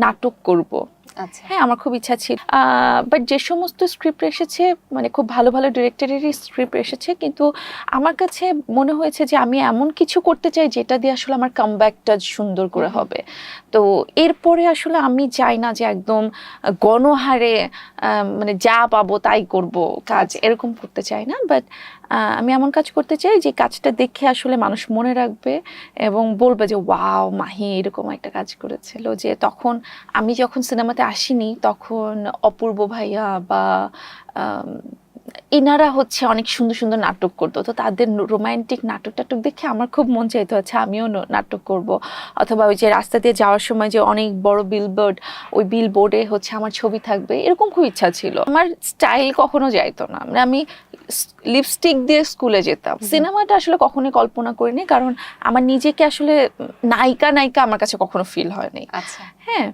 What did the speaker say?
নাটক করব। আচ্ছা হ্যাঁ, আমার খুব ইচ্ছা ছিল। বাট যে সমস্ত স্ক্রিপ্ট এসেছে, মানে খুব ভালো ভালো ডিরেক্টরেরই স্ক্রিপ্ট এসেছে, কিন্তু আমার কাছে মনে হয়েছে যে আমি এমন কিছু করতে চাই যেটা দিয়ে আসলে আমার কামব্যাকটা সুন্দর করে হবে। তো এরপরে আসলে আমি চাই না যে একদম গণহারে মানে যা পাবো তাই করব কাজ, এরকম করতে চাই না। বাট আমি এমন কাজ করতে চাই যে কাজটা দেখে আসলে মানুষ মনে রাখবে এবং বলবে যে ওয়াও, মাহি এরকম একটা কাজ করেছিল। যে তখন আমি যখন সিনেমাতে আসিনি তখন অপূর্ব ভাইয়া বা ইনারা হচ্ছে অনেক সুন্দর সুন্দর নাটক করতো, তো তাদের রোমান্টিক নাটক টাটক দেখে আমার খুব মন চাইতো হচ্ছে আমিও নাটক করব। অথবা ওই যে রাস্তা দিয়ে যাওয়ার সময় যে অনেক বড় বিলবোর্ড, ওই বিলবোর্ডে হচ্ছে আমার ছবি থাকবে, এরকম খুব ইচ্ছা ছিল। আমার স্টাইল কখনো যাইতো না, মানে আমি লিপস্টিক দিয়ে স্কুলে যেতাম। সিনেমাটা আসলে কখনোই কল্পনা করিনি, কারণ আমার নিজেকে আসলে নায়িকা নায়িকা আমার কাছে কখনো ফিল হয়নি। আচ্ছা হ্যাঁ।